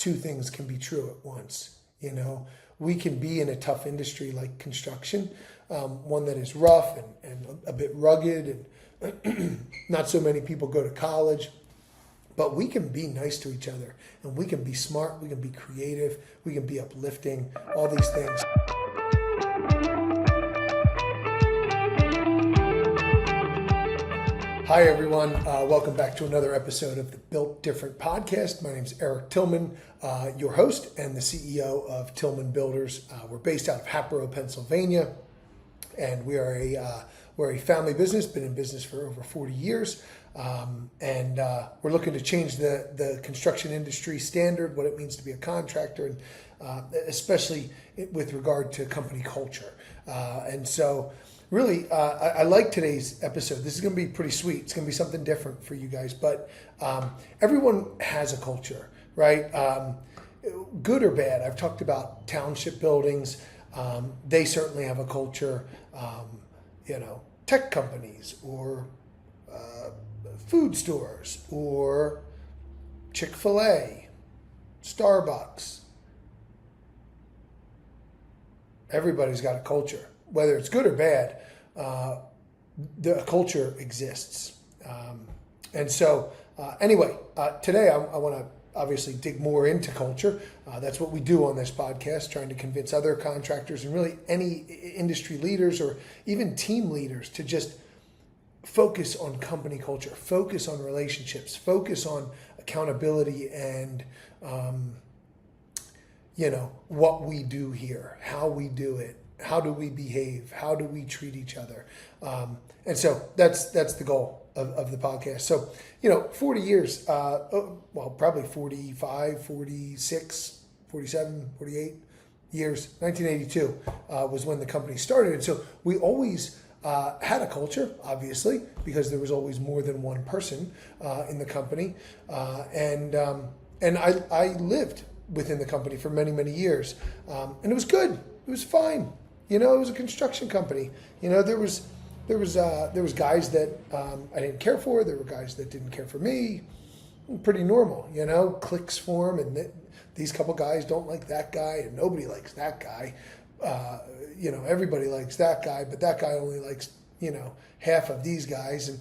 two things can be true at once. We can be in a tough industry like construction, one that is rough and a bit rugged, and not so many people go to college. But we can be nice to each other, and we can be smart, we can be creative, we can be uplifting, all these things. Hi everyone, welcome back to another episode of the Built Different podcast. My name is Eric Tilghman, your host and the CEO of Tilghman Builders. We're based out of Hatboro, Pennsylvania, and we're a family business, been in business for over 40 years. And we're looking to change the construction industry standard, what it means to be a contractor, and especially with regard to company culture. And so really, I like today's episode. This is going to be pretty sweet. It's going to be something different for you guys. But everyone has a culture, right? Good or bad. I've talked about township buildings. They certainly have a culture. Tech companies or food stores or Chick-fil-A, Starbucks. Everybody's got a culture. Whether it's good or bad, the culture exists. Anyway, today I want to obviously dig more into culture. That's what we do on this podcast, trying to convince other contractors and really any industry leaders or even team leaders to just focus on company culture, focus on relationships, focus on accountability and, what we do here, how we do it. How do we behave? How do we treat each other? And so that's the goal of the podcast. So, 40 years, probably 45, 46, 47, 48 years. 1982 was when the company started. And so we always had a culture, obviously, because there was always more than one person in the company. And I lived within the company for many, many years. And it was good. It was fine. It was a construction company. There was guys that I didn't care for. There were guys that didn't care for me. Pretty normal, cliques form, and these couple guys don't like that guy, and nobody likes that guy. Everybody likes that guy, but that guy only likes half of these guys, and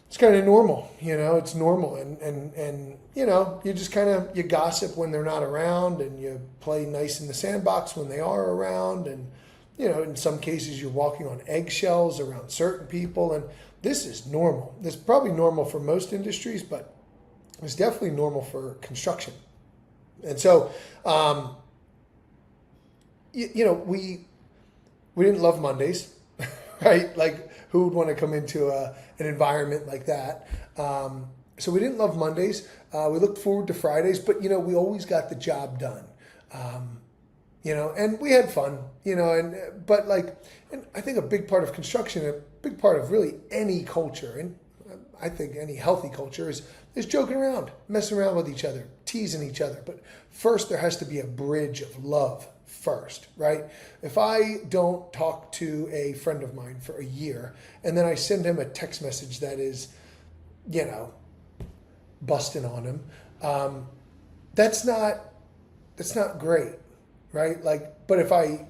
it's kind of normal. It's normal, and you just you gossip when they're not around, and you play nice in the sandbox when they are around, and in some cases you're walking on eggshells around certain people, and this is normal. This is probably normal for most industries, but it's definitely normal for construction. And so, we didn't love Mondays, right? Like, who would want to come into an environment like that? So we didn't love Mondays. We looked forward to Fridays, but we always got the job done. And we had fun, and I think a big part of construction, a big part of really any culture, and I think any healthy culture is joking around, messing around with each other, teasing each other. But first, there has to be a bridge of love first, right? If I don't talk to a friend of mine for a year, and then I send him a text message that is, busting on him, that's not great. Right? But if I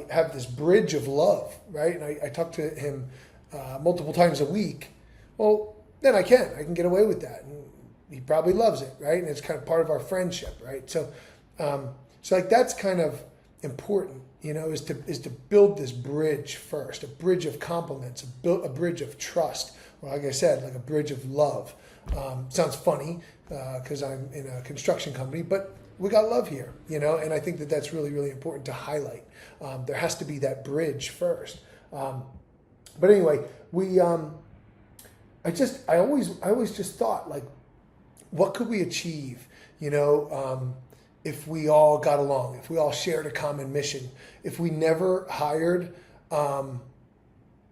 have this bridge of love, right, and I talk to him multiple times a week, well, then I can get away with that, and he probably loves it, right? And it's kind of part of our friendship, right? So, that's kind of important, is to build this bridge first, a bridge of compliments, a bridge of trust, or like I said, like a bridge of love. Sounds funny because I'm in a construction company, but we got love here, and I think that's really, really important to highlight. There has to be that bridge first. But anyway, I always just thought, like, what could we achieve, if we all got along, if we all shared a common mission, if we never hired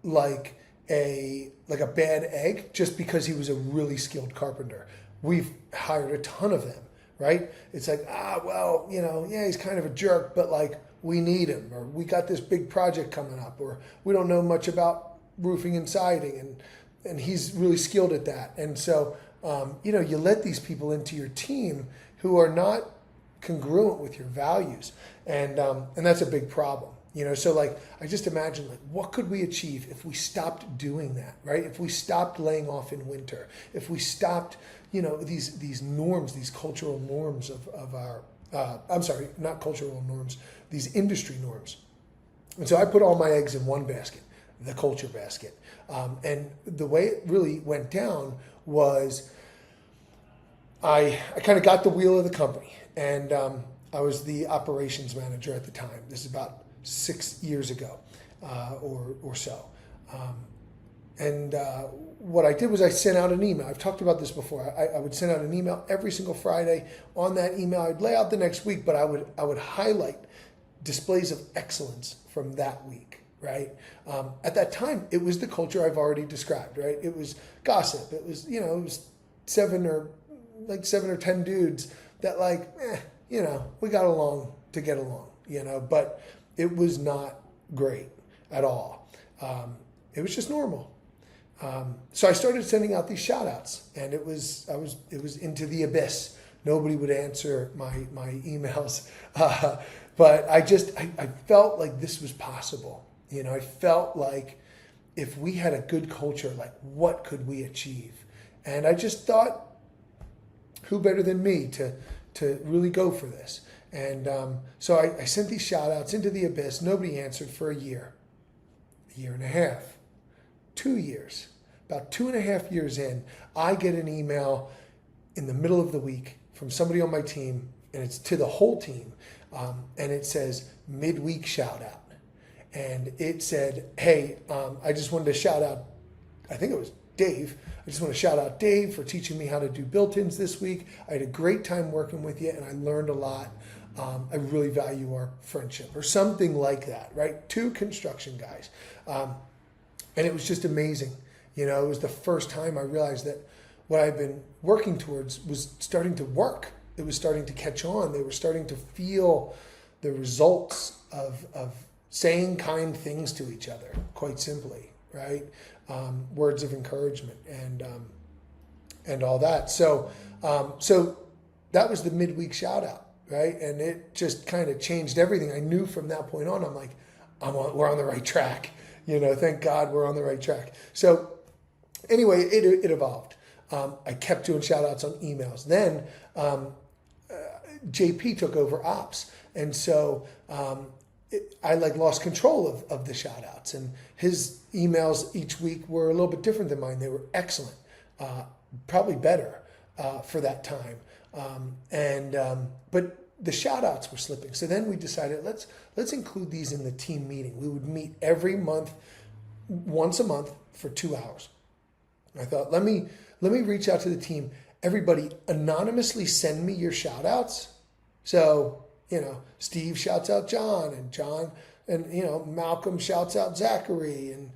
like a bad egg just because he was a really skilled carpenter. We've hired a ton of them. Right? It's like, he's kind of a jerk, but we need him, or we got this big project coming up, or we don't know much about roofing and siding, and he's really skilled at that. And so, you let these people into your team who are not congruent with your values, and that's a big problem. So like I just imagine, like, what could we achieve if we stopped doing that, right? If we stopped laying off in winter, if we stopped, these norms, these cultural norms of our I'm sorry, not cultural norms, these industry norms. And so I put all my eggs in one basket, the culture basket. And the way it really went down was I kind of got the wheel of the company, and I was the operations manager at the time. This is about 6 years ago or so. What I did was I sent out an email. I've talked about this before. I would send out an email every single Friday. On that email, I'd lay out the next week, but I would highlight displays of excellence from that week, right? At that time, it was the culture I've already described, right? It was gossip. It was, it was 7 or 10 dudes that we got along to get along, but it was not great at all. It was just normal. So I started sending out these shout outs, and it was into the abyss. Nobody would answer my emails. But I felt like this was possible. I felt like if we had a good culture, like, what could we achieve? And I just thought, who better than me to really go for this? And so I sent these shout outs into the abyss. Nobody answered for a year and a half, 2 years. About 2.5 years in, I get an email in the middle of the week from somebody on my team, and it's to the whole team, and it says midweek shout out. And it said, hey, I just wanted to shout out, I think it was Dave. I just want to shout out Dave for teaching me how to do built-ins this week. I had a great time working with you, and I learned a lot. I really value our friendship, or something like that, right? 2 construction guys. And it was just amazing. It was the first time I realized that what I've been working towards was starting to work. It was starting to catch on. They were starting to feel the results of saying kind things to each other, quite simply, right? Words of encouragement and all that. So that was the midweek shout out, right? And it just kind of changed everything. I knew from that point on, I'm like, we're on the right track. Thank God we're on the right track. So anyway, it evolved. I kept doing shout outs on emails. Then JP took over ops. And so I lost control of the shout outs, and his emails each week were a little bit different than mine. They were excellent, probably better for that time. But the shout outs were slipping. So then we decided, let's include these in the team meeting. We would meet every month, once a month for 2 hours. I thought, let me reach out to the team. Everybody anonymously send me your shout outs. So, Steve shouts out John, and Malcolm shouts out Zachary, and,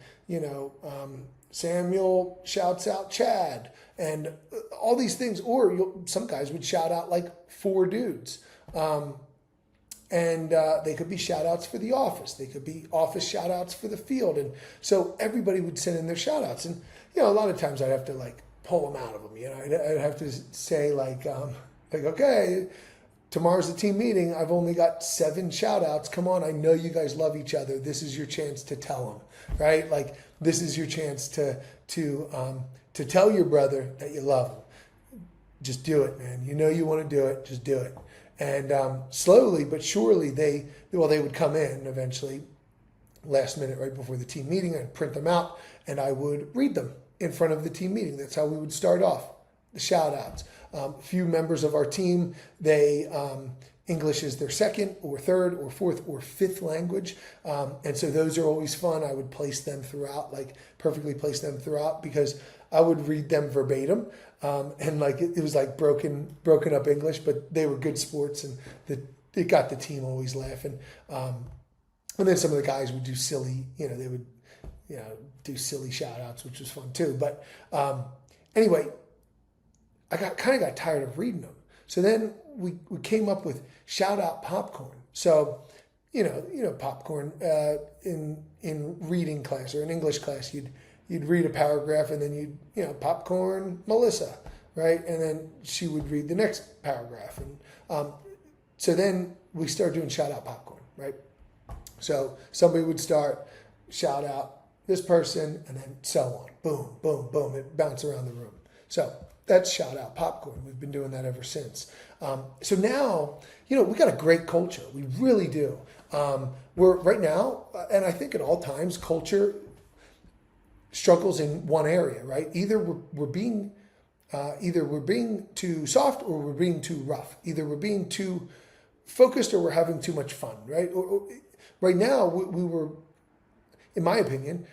Samuel shouts out Chad, and all these things. Or some guys would shout out like 4 dudes. And they could be shout outs for the office. They could be office shout outs for the field. And so everybody would send in their shout outs. And, a lot of times I'd have to pull them out of them. I'd have to say okay, tomorrow's the team meeting. I've only got 7 shout outs. Come on. I know you guys love each other. This is your chance to tell them, right? This is your chance to tell your brother that you love him. Just do it, man. You want to do it. Just do it. And slowly but surely, they would come in eventually, last minute, right before the team meeting. I'd print them out, and I would read them in front of the team meeting. That's how we would start off the shout outs. A few members of our team, English is their second or third or fourth or fifth language. And so those are always fun. I would place them throughout, perfectly place them throughout, because I would read them verbatim. And it was broken up English, but they were good sports, and it got the team always laughing. And then some of the guys would do silly, they would, do silly shout outs, which was fun too. But anyway, I kind of got tired of reading them. So then we came up with shout out popcorn. So, popcorn in reading class or in English class, you'd read a paragraph, and then popcorn Melissa, right? And then she would read the next paragraph. And So then we started doing shout out popcorn, right? So somebody would start shout out this person, and then so on. Boom, boom, boom. It bounced around the room. So that's shout out popcorn. We've been doing that ever since. So now, we got a great culture. We really do. We're right now, and I think at all times, culture struggles in one area, right? Either we're being too soft or we're being too rough. Either we're being too focused or we're having too much fun, right? Right now, we were, in my opinion,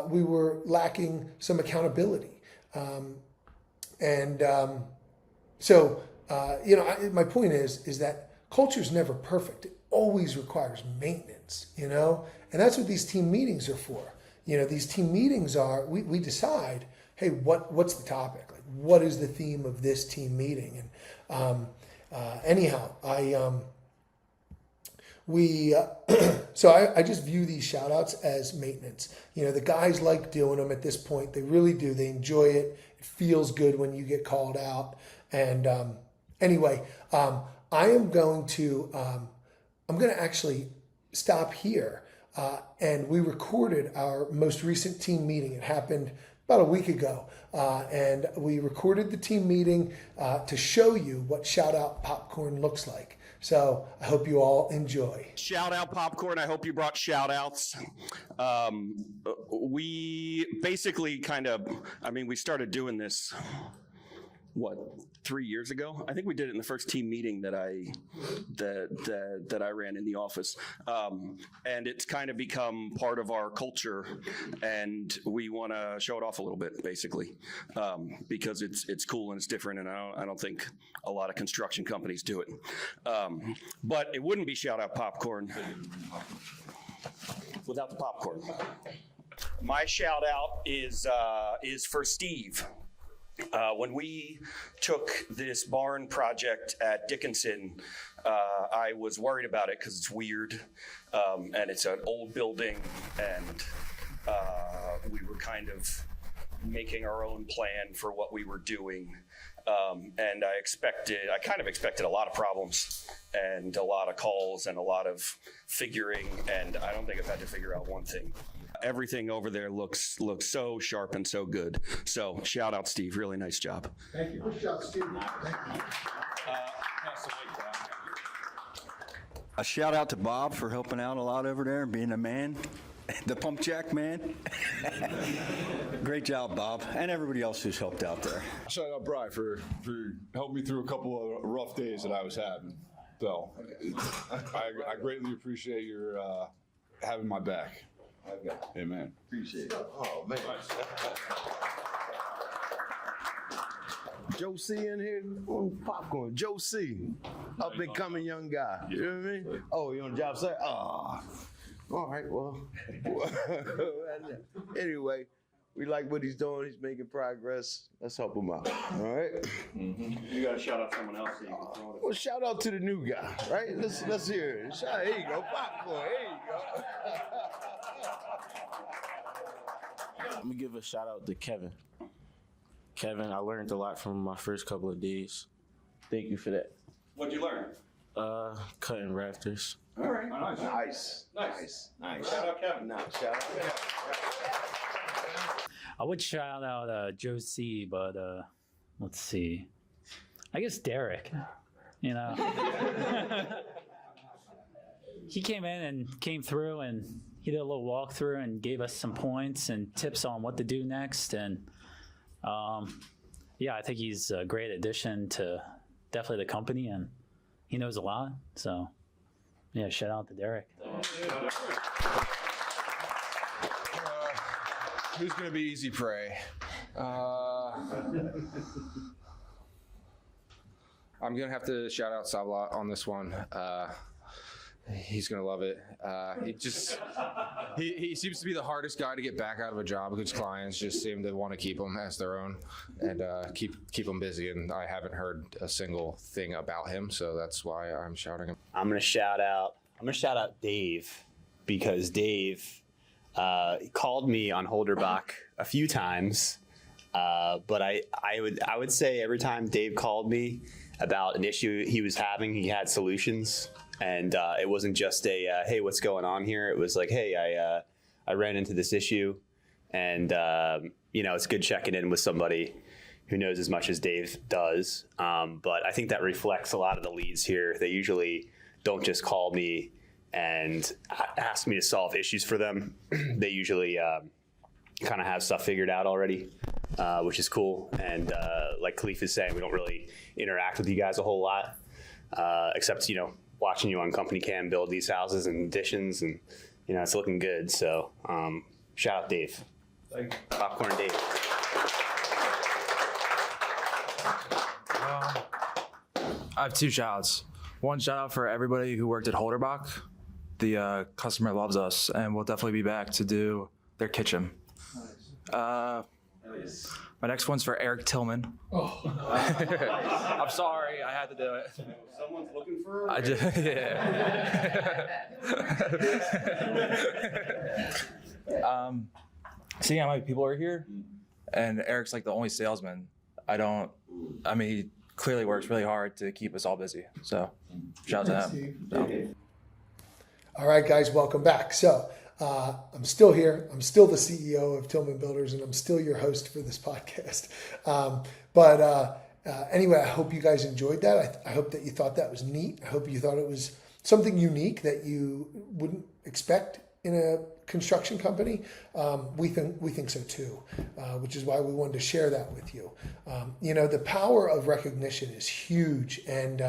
we were lacking some accountability. My point is that culture is never perfect. It always requires maintenance, and that's what these team meetings are for. These team meetings are, we decide, hey, what's the topic? Like, what is the theme of this team meeting? And I just view these shout outs as maintenance. The guys like doing them at this point. They really do. They enjoy it. It feels good when you get called out. And I am going to actually stop here. And we recorded our most recent team meeting. It happened about a week ago. And we recorded the team meeting to show you what shout out popcorn looks like. So I hope you all enjoy. Shout out popcorn. I hope you brought shout outs. We basically we started doing this, 3 years ago? I think we did it in the first team meeting that I ran in the office. And it's kind of become part of our culture, and we want to show it off a little bit, basically, because it's cool and it's different, and I don't think a lot of construction companies do it. But it wouldn't be shout out popcorn without the popcorn. My shout out is for Steve. When we took this barn project at Dickinson, I was worried about it because it's weird, and it's an old building, and we were kind of making our own plan for what we were doing. And I kind of expected a lot of problems and a lot of calls and a lot of figuring, and I don't think I've had to figure out one thing. Everything over there looks so sharp and so good. So shout out, Steve. Really nice job. Thank you. Good job, Steve. Thank you. A shout out to Bob for helping out a lot over there and being a man, the pump jack man. Great job, Bob, and everybody else who's helped out there. Shout out Bri for helping me through a couple of rough days that I was having. So I greatly appreciate your having my back. Amen. Appreciate it. Oh, man. Joe C in here on popcorn. Joe C, up and coming young guy. You know what I mean? Oh, you on the job site? Oh, all right. Well, anyway, we like what he's doing. He's making progress. Let's help him out. All right. Mm-hmm. You got to shout out someone else. So you can throw it. Well, shout out to the new guy, right? Let's hear it. Here you go, popcorn. Here you go. I'm gonna give a shout out to Kevin. Kevin, I learned a lot from my first couple of days. Thank you for that. What'd you learn? Cutting rafters. All right. Nice. Shout out Kevin. Shout out Kevin. I would shout out Joe C, but let's see. I guess Derek. He came in and came through, and he did a little walkthrough and gave us some points and tips on what to do next. And I think he's a great addition to definitely the company, and he knows a lot. So, shout out to Derek. Who's going to be easy prey? I'm going to have to shout out Savla on this one. He's going to love it. He seems to be the hardest guy to get back out of a job because clients just seem to want to keep him as their own and keep him busy. And I haven't heard a single thing about him, so that's why I'm shouting him. I'm gonna shout out Dave, because Dave called me on Holderbach a few times, but I would say every time Dave called me, about an issue he was having. He had solutions, and it wasn't just a hey, what's going on here? It was like, hey, I ran into this issue, and it's good checking in with somebody who knows as much as Dave does. But I think that reflects a lot of the leads here. They usually don't just call me and ask me to solve issues for them. They usually kind of have stuff figured out already, which is cool. And like Khalif is saying, we don't really interact with you guys a whole lot, except, watching you on company cam build these houses and additions, and, it's looking good. So shout out Dave. Popcorn Dave. I have 2 shout outs. One shout out for everybody who worked at Holderbach. The customer loves us, and we'll definitely be back to do their kitchen. My next one's for Eric Tilghman. Oh. I'm sorry, I had to do it. Someone's looking for I just, seeing how many people are here, and Eric's like the only salesman. He clearly works really hard to keep us all busy. So shout out to him. So. All right, guys, welcome back. So I'm still here. I'm still the CEO of Tilghman Builders, and I'm still your host for this podcast. Anyway, I hope you guys enjoyed that. I hope that you thought that was neat. I hope you thought it was something unique that you wouldn't expect in a construction company. We think so too, which is why we wanted to share that with you. The power of recognition is huge, and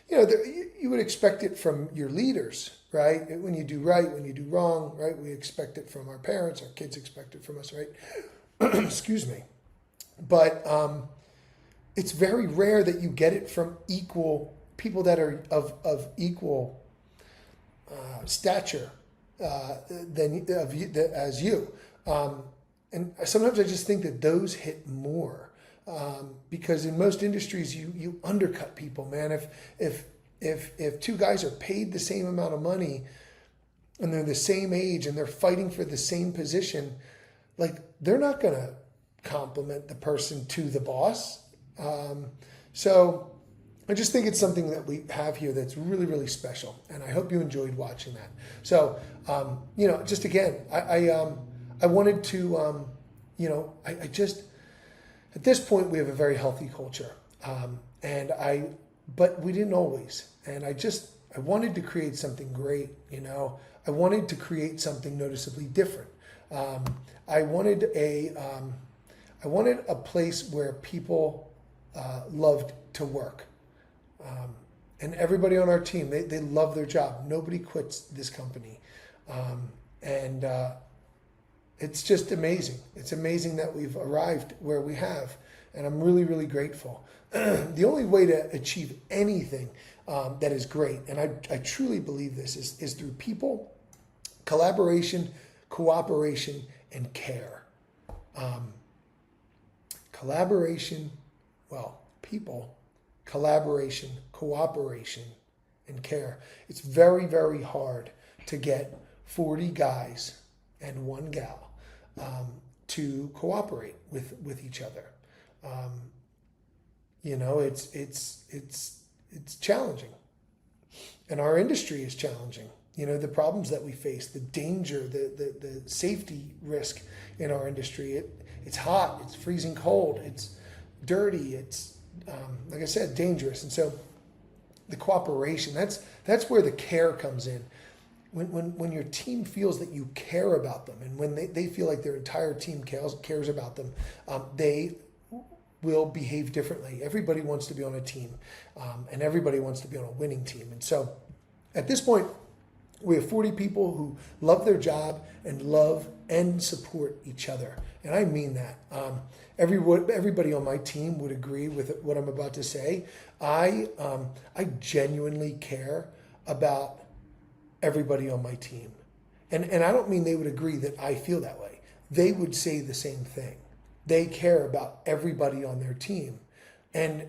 you would expect it from your leaders, right? When you do right, when you do wrong, right? We expect it from our parents. Our kids expect it from us, right? Excuse me. But it's very rare that you get it from equal people that are of equal stature as you. And sometimes I just think that those hit more because in most industries you undercut people, man. If 2 guys are paid the same amount of money and they're the same age and they're fighting for the same position, like they're not going to compliment the person to the boss. So I just think it's something that we have here that's really, really special. And I hope you enjoyed watching that. So, just again, I wanted to, at this point we have a very healthy culture. But we didn't always. And I wanted to create something great, I wanted to create something noticeably different. I wanted a place where people loved to work. And everybody on our team, they love their job. Nobody quits this company. It's just amazing. It's amazing that we've arrived where we have. And I'm really, really grateful. The only way to achieve anything that is great, and I truly believe this, is through people, collaboration, cooperation, and care. People, collaboration, cooperation, and care. It's very, very hard to get 40 guys and 1 gal to cooperate with each other. It's challenging, and our industry is challenging. The problems that we face, the danger, the safety risk in our industry. It's hot, it's freezing cold, it's dirty, it's like I said, dangerous. And so the cooperation, that's where the care comes in. When your team feels that you care about them, and when they feel like their entire team cares about them, they will behave differently. Everybody wants to be on a team, and everybody wants to be on a winning team. And so at this point, we have 40 people who love their job and love and support each other. And I mean that. Everybody on my team would agree with what I'm about to say. I genuinely care about everybody on my team. And I don't mean they would agree that I feel that way. They would say the same thing. They care about everybody on their team. And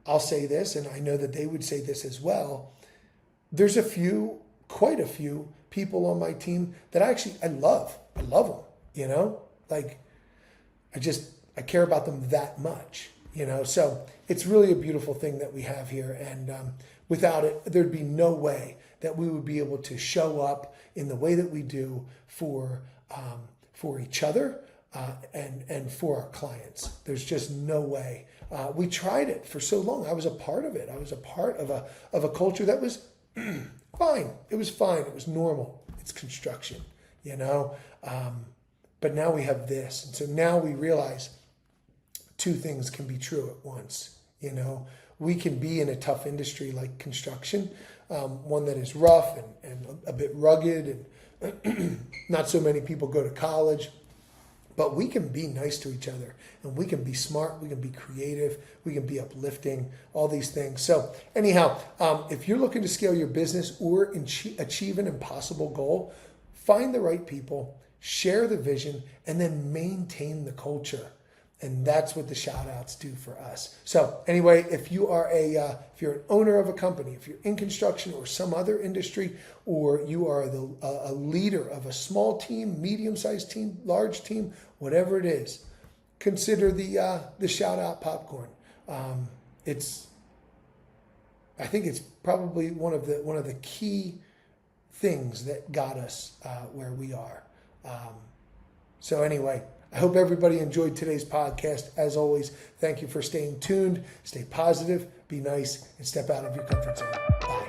I'll say this, and I know that they would say this as well. There's quite a few people on my team that I love. I love them, I care about them that much. So it's really a beautiful thing that we have here. And without it, there'd be no way that we would be able to show up in the way that we do for each other and for our clients. There's just no way. We tried it for so long. I was a part of it. I was a part of a culture that was fine. It was fine. It was normal. It's construction, But now we have this. And so now we realize two things can be true at once. We can be in a tough industry like construction, one that is rough and a bit rugged, and not so many people go to college. But we can be nice to each other, and we can be smart, we can be creative, we can be uplifting, all these things. So anyhow, if you're looking to scale your business or achieve an impossible goal, find the right people, share the vision, and then maintain the culture. And that's what the shout outs do for us. So anyway, if you are if you're an owner of a company, if you're in construction or some other industry, or you are a leader of a small team, medium-sized team, large team, whatever it is, consider the shout out popcorn. I think it's probably one of the key things that got us where we are. So anyway, I hope everybody enjoyed today's podcast. As always, thank you for staying tuned. Stay positive, be nice, and step out of your comfort zone. Bye.